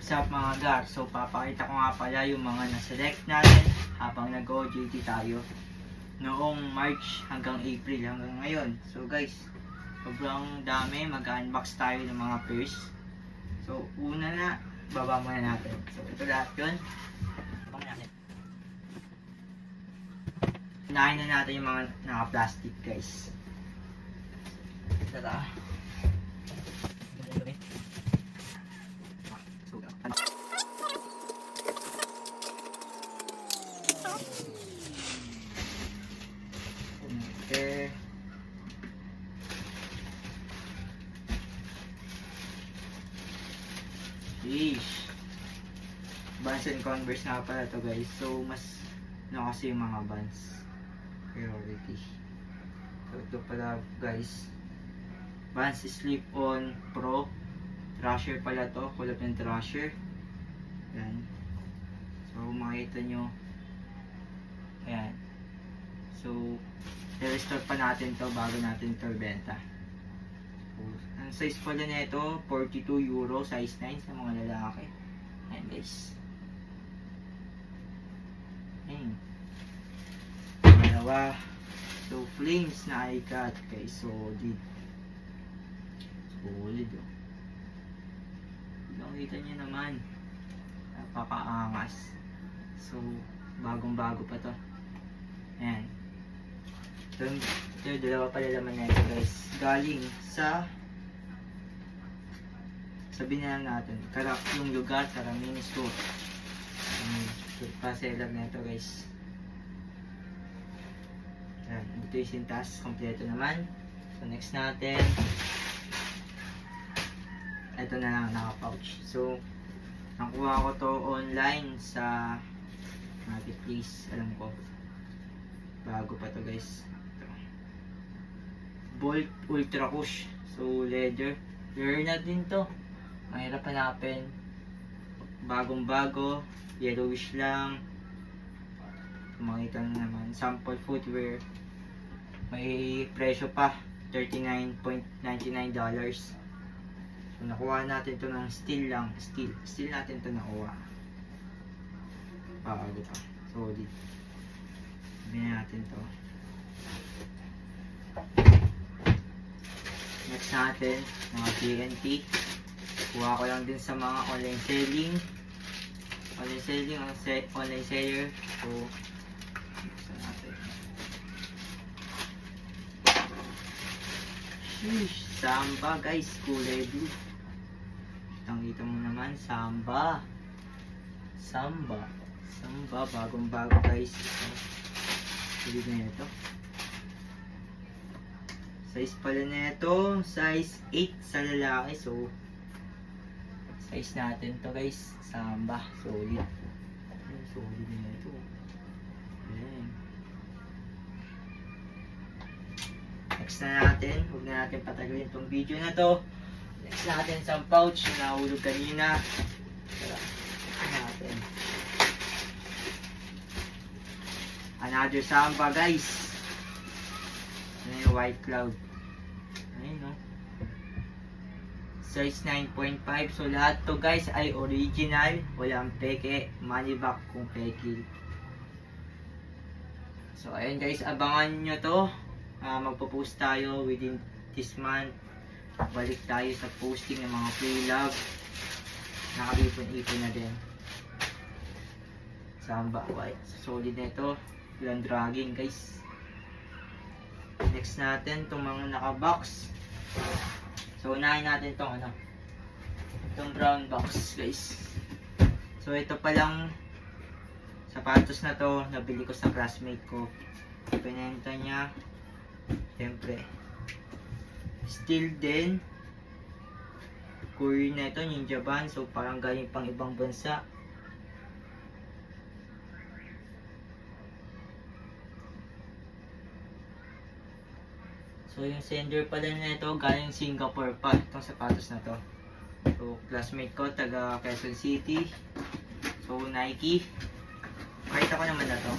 What's up mga gar? So papakita ko nga pala yung mga na-select natin habang nag-OJT tayo noong March hanggang April hanggang ngayon. So guys, sobrang dami. Mag-unbox tayo ng mga pairs. So una na, baba muna natin. So ito lahat yun. Baba natin. Unahin na natin yung mga naka-plastic guys. Tara. Okay. Sheesh. Vans and Converse nga pala to guys. So mas kasi yung mga Vans priority. So ito pala guys, Vans Slip-On Pro Thrasher pala to, kulap ng Thrasher. Yan. So makita nyo, ayan. So i-restore pa natin to bago natin ito benta. So, ang size pala nito 42 euro, size 9 sa mga lalaki. Ayan guys. Ayan. Dalawa. So flames na ikat guys, solid. Solid oh. Nakita nyo naman, napakaangas. So bagong bago pa to. Ayan. Ito dalawa pala laman na ito guys, galing sa, sabihin na lang natin, yung lugar, Karamini Store. Pa-seller na ito guys. Ayan, dito yung sintas, kompleto naman. So next natin, ito na lang, naka-pouch. So nakuha ko to online sa marketplace, alam ko bago pa to guys. Bolt Ultra Cush. So leather, rare na din to, mahirap hanapin. Bagong bago, yellowish lang. Makita na naman, sample footwear, may presyo pa $39.99. So nakuha natin to ng steel lang, steel natin to nakuha. Bago pa, solid. Sabihin natin to. Next natin, mga TNT. Kuha ko lang din sa mga online selling. Online seller. So buksan natin. Sheesh, Samba guys, kulay blue. Kita mo naman, Samba, bagong bago guys. Sulit na ito. Size pala na ito, size 8 sa lalaki. So size natin to guys, Samba, solid. Solid na ito. Ayan. Next na natin, huwag na natin patagalin itong video na to. Next natin sa pouch na nahulog kanina. Tara, natin. Another Samba guys. Ano yung white cloud. Ayun no. Size 9.5. So lahat to guys ay original. Walang peke. Money back kung peke. So ayun guys, abangan nyo to. Magpo-post tayo within this month. Balik tayo sa posting ng mga pre-love. Nakaipon-ipon na din. Samba white. Solid na ito. Walang dragging guys. Next natin itong mga naka-box. So unahin natin itong itong brown box guys. So ito palang sapatos na to, nabili ko sa classmate ko. Pinenta niya, siyempre steel din. Korean na ito, Ninja Van. So parang galing pang ibang bansa. So yung sender pala na ito galing Singapore pa, itong sapatos na to. So classmate ko taga Quezon City. So Nike. Kahit ako naman na to.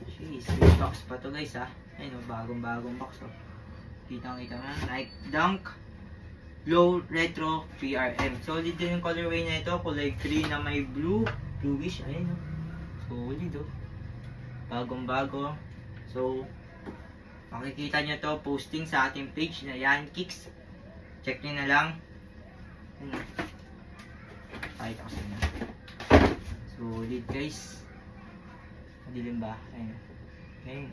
Jeez, may box pa to guys ha. Ayun o, bagong box o. Kitang-kita na, Nike Dunk. Low Retro PRM. Solid din yung colorway na ito. Kulay green na may blue. Bluish. Ayan o. Solid o. Bagong bago. So, makikita nyo to posting sa ating page na Yan Kicks. Check nyo na lang. Ayan o. Kahit ako sa inyo. Solid guys. Madilim ba? Ayan. Ayan.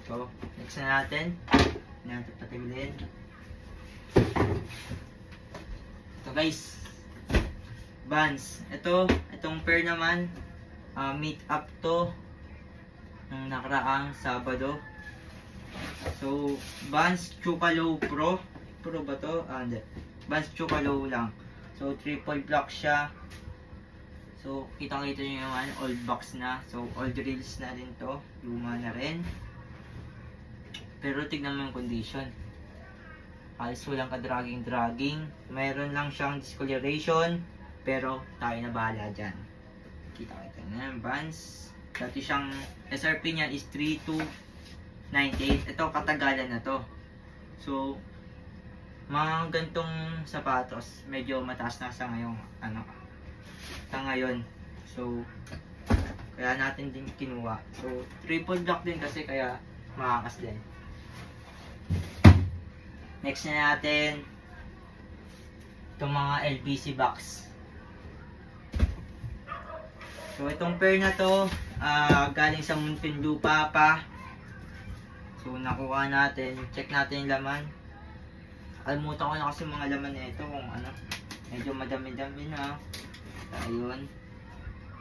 So, next na natin. Natin patagilin. Ito guys. Vans. Itong pair naman. Meet up to. Nung nakaraang Sabado. So, Vans Chukalo Pro. Pro ba to? Hindi. Vans Chukalo lang. So, triple block siya. So, kitang-kita nyo naman. Old box na. So, old reels na din to. Luma na rin. Pero tignan mo yung condition. Halos walang ka-dragging. Mayroon lang siyang discoloration. Pero tayo na bahala dyan. Kita-kita na yung Vans. Dati siyang SRP niya is 3298. Ito katagalan na to. So, mga gantong sapatos, medyo mataas na sa ngayong ngayon. So, kaya natin din kinuha. So, triple block din kasi kaya makakas din. Next na natin itong mga LBC box. So, itong pair na to galing sa Muntinlupa pa. So, nakuha natin. Check natin yung laman. Kalimutan ko na kasi mga laman na ito kung ano. Medyo madami-dami na. Ayun.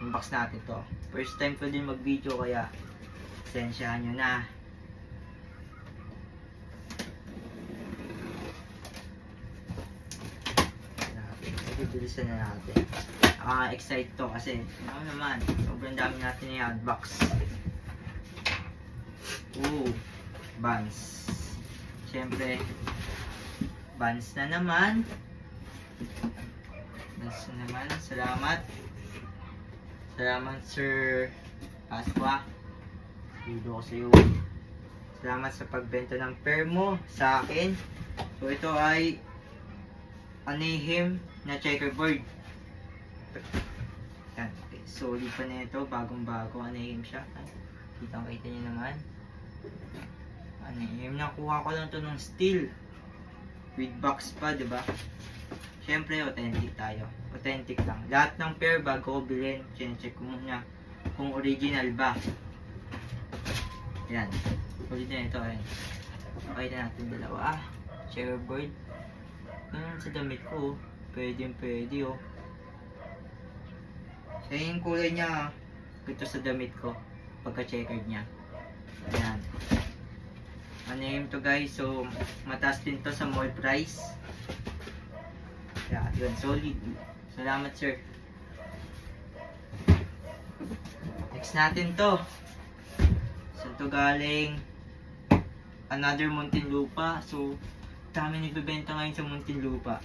Yung box natin to. First time ko din mag-video kaya sensyahan nyo na. Bilisan na natin. Excited to kasi ano naman, sobrang dami natin yung unbox. Vans. Siyempre, Vans na naman. Salamat. Salamat Sir Pasqua. Dito ko sa iyo. Salamat sa pagbenta ng pair mo sa akin. So ito ay Anaheim na checkerboard. Yan. Okay. Solid pa na ito. Bagong-bago. Anaheim siya. Kitang-kita nyo naman. Anaheim. Nakuha ko lang ito ng steel. With box pa, diba? Siyempre, authentic tayo. Authentic lang. Lahat ng pair bago ko bilhin, check ko muna kung original ba. Yan. Solid na ito. Pakita natin dalawa. Checkerboard. Sa damit ko. Pwede oh. Yung kulay niya. Ito sa damit ko. Pagka-checkered niya. Ayan. Anaheim to guys. So, mataas din to sa mall price. Yeah, yun. Solid. Salamat sir. Next natin to. Saan to galing? Another Muntinlupa. So, dami nagbebenta ngayon sa Muntinlupa.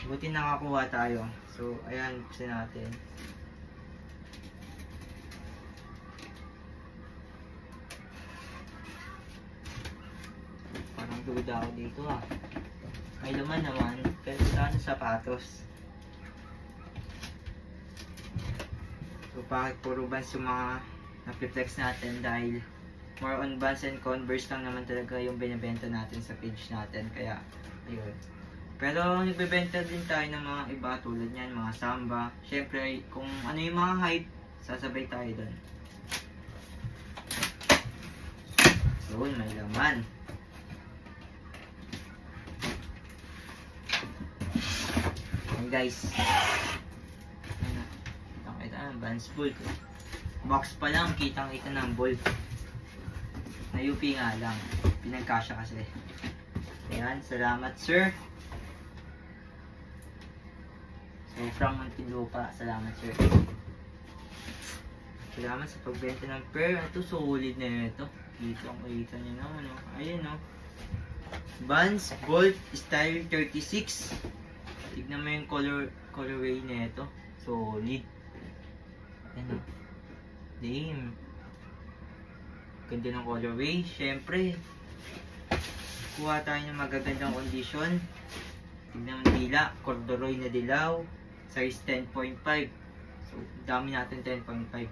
Buti nakakuha tayo. So, ayan. Buksan natin. Parang duda ako dito May laman naman. Pero saan sapatos? So, bakit puro Vans yung mga napiflex natin dahil more on Vans and Converse lang naman talaga yung binibenta natin sa page natin. Kaya, ayun. Pero nagbebenta din tayo ng mga iba tulad niyan, mga Samba. Syempre, kung ano yung mga hype, sasabay tayo doon. So, may laman. Ayan guys. Kitang-kita ng Vans Bolt. Box pa lang, kitang-kita ng Bolt. Na UP nga lang. Pinagkasya kasi. Ayan, salamat sir. So, from Muntinlupa, salamat sir. Salamat sa pagbenta ng pair. Ito, solid na ito. Dito ang makita nyo naman. Ayan Vans Bolt Style 36. Tignan mo yung colorway na ito. Solid. Ayan Damn. Ganda ng colorway. Syempre, kuha tayo ng magagandang kondisyon. Tignan mo dila, corduroy na dilaw, size 10.5. So, dami natin 10.5.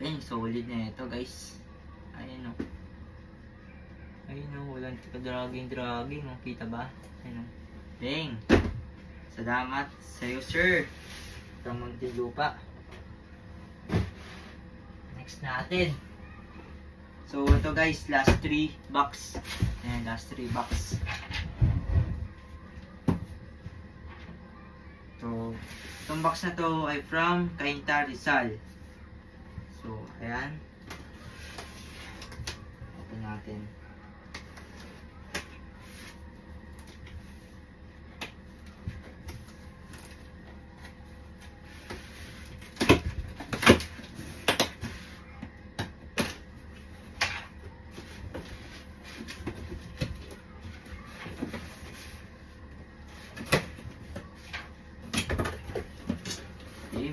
Ayun, solid na ito guys. Ayun o. Ayun o, walang ka-dragging. Kita ba? Ayun o. Bang! Salamat sa'yo, sir. Tamang lupa. Next natin. So, ito guys, last 3 box. Ayan, last 3 box. So, itong box na to ay from Cainta Rizal. So, ayan. Open natin.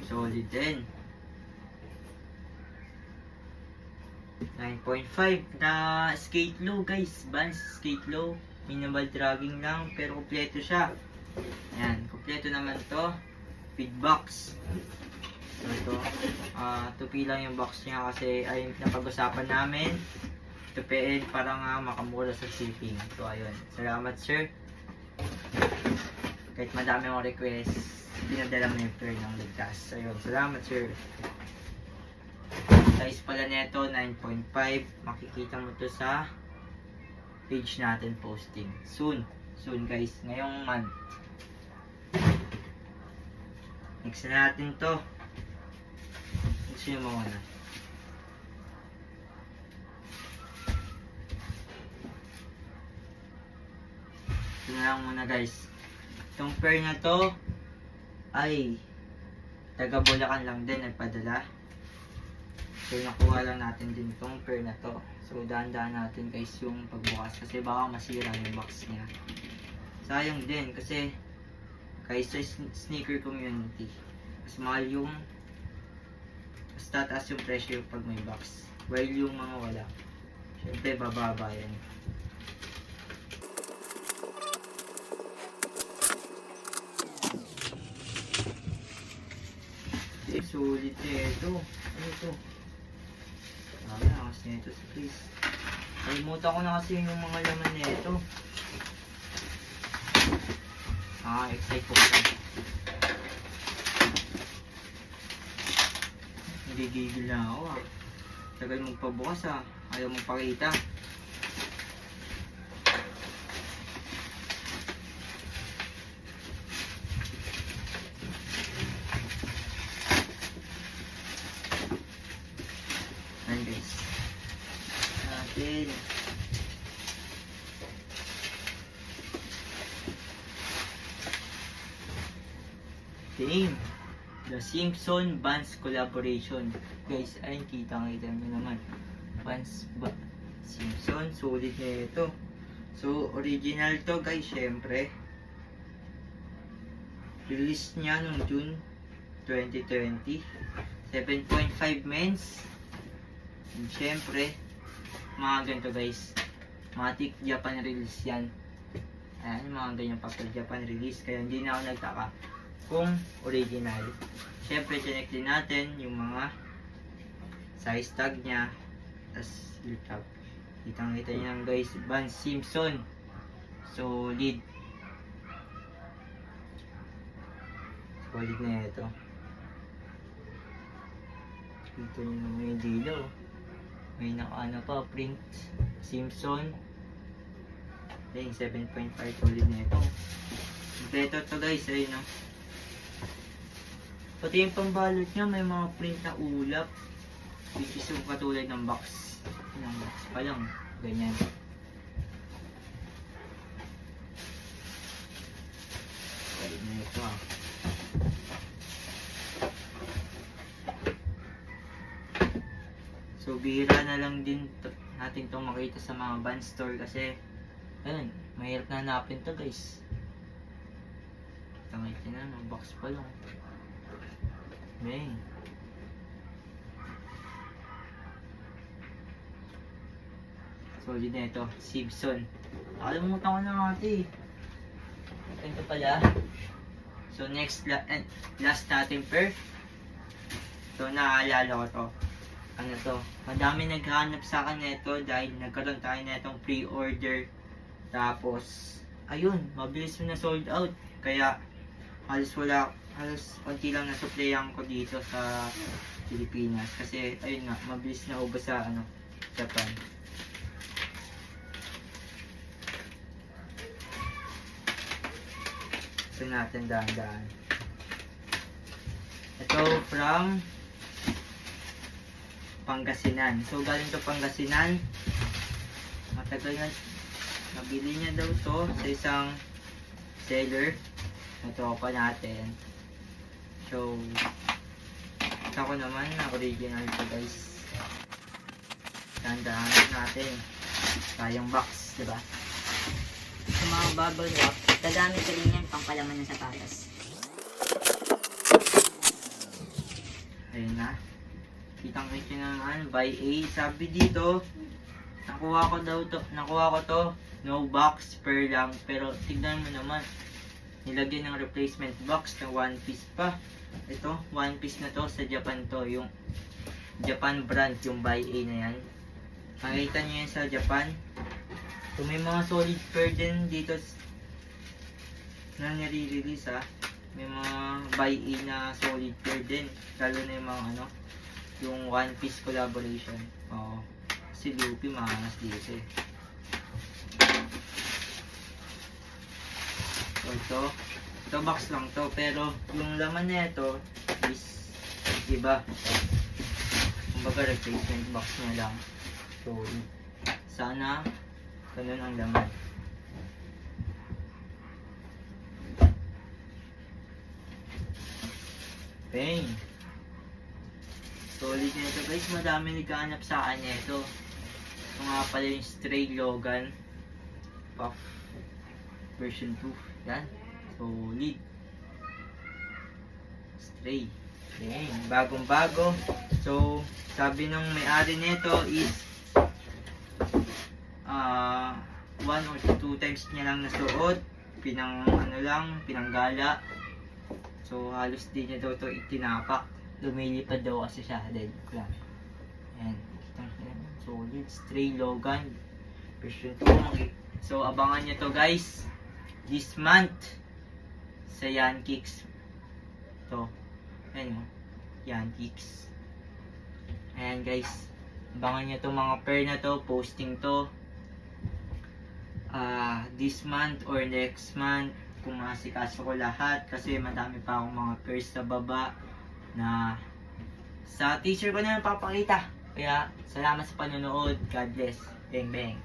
Solid din. 9.5 na skate low guys. Vans skate low. Minimal dragging lang pero kompleto siya. Ayan, kompleto naman to. Feed box. So ito, 2P lang yung box niya kasi ay napag-usapan namin. 2PN para nga makamura sa shipping. So ayun, salamat sir. Kahit madami akong request, pinadala mo yung pair ng ligtas. Ayun, salamat sir. Size pala nito 9.5. Makikita mo to sa page natin posting. Soon guys, ngayong month. Next na natin to. Gusto nyo mo na. Ito na lang muna guys. Itong pair na to ay taga Bulacan lang din nagpadala. So nakuha lang natin din itong pair na to. So dahan-dahan natin guys yung pagbukas kasi baka masira yung box niya. Sayang din kasi guys sa sneaker community mas mahal yung mas tataas yung presyo pag may box. While yung mga wala, syempre bababa yan. Solid nito. Ano ito? Angas nito sa please. Kalimutan ko na kasi yung mga laman nito. Excite ko pa. Nagigigil na ako Tagal magpabukas Ayaw magpakita. Ayan guys. Natin. Team. The Simpson Vans collaboration. Guys, ayun kita-kita nyo naman. Vans ba? Simpson, solid na ito. So, original to guys, syempre. Release niya noong June 2020. 7.5 men's. And syempre, mga ganito guys. Matic Japan release yan. Ayan, mga ganyan papel Japan release. Kaya hindi na ako nagtaka kung original. Syempre, check din natin yung mga size tag niya. Tapos, top. Kitang-kita niyan guys. Vans Simpson. Solid. Solid na ito. Kita nyo naman yung dilo. May naka pa, print. Simpson. Ayun, 7.5 solid na ito. Kompleto to guys, ayun no. Pati yung pambalot niya, may mga print na ulap. Which is yung katulad ng box. Yung box pa lang. Ganyan. Solid na ito So, bihira na lang din natin itong makita sa mga Vans store kasi ayun, mahirap na hanapin to guys. Tangay na, ng box pa lang. Bang. Solid na ito. Simpson. Nakalimutan ko na ate. Ito pala. So next, last natin pair. So naaalala ko to. Ano to? Madami naghahanap sa akin nito dahil nagkaroon tayo na itong pre-order. Tapos, ayun, mabilis mo na sold out. Kaya halos konti lang na supplyan ko dito sa Pilipinas. Kasi ayun nga, mabilis na ubos sa Japan. So natin dahan-dahan. Ito from Pangasinan. So galing to Pangasinan. Matagal na nabili niya daw to sa isang seller. Ito pa natin. So ito ko naman na original to guys. Dahan-dahan natin. Tayong box, diba? Sa mga bubble wrap, gagamit ko rin yan pang palaman ng sapatos. Ayun na. Kitang-kita naman, by A. Sabi dito, nakuha ko to, no box, per lang. Pero tignan mo naman, nilagyan ng replacement box na one piece pa. Ito, one piece na to, sa Japan to. Yung Japan brand, yung by A na yan. Makikita nyo yan sa Japan. So may mga solid pair din dito na nire-release ha. May mga by A na solid pair din. Lalo na yung mga yung One Piece collaboration. Oo. Si Luffy maangas dito eh. So ito box lang to. Pero yung laman na ito is iba. Kumbaga replacement box na lang. So sana ganun ang laman. Bang! Solid na ito guys. Madami nagkahanap sa akin ito. Ito nga pala yung Stray Logan Puff version 2. Yan. Solid. Stray. Bang! Bagong bago. So sabi nung may-ari nito is 1 or 2 times niya lang nasuot, pinanggala. So halos di niya daw ito itinapak. Lumilipad daw kasi siya, dead ko lang. Ayan, solid, Stray Logan version 2. So abangan niyo to guys, this month sa Yankicks to. Ayan o, Yankicks. Ayan guys, abangan niyo to mga pair na to, posting to this month or next month kung masikaso ko lahat kasi madami pa akong mga pairs sa baba na sa teacher ko na napapakita. Kaya salamat sa panonood. God bless. Bang bang.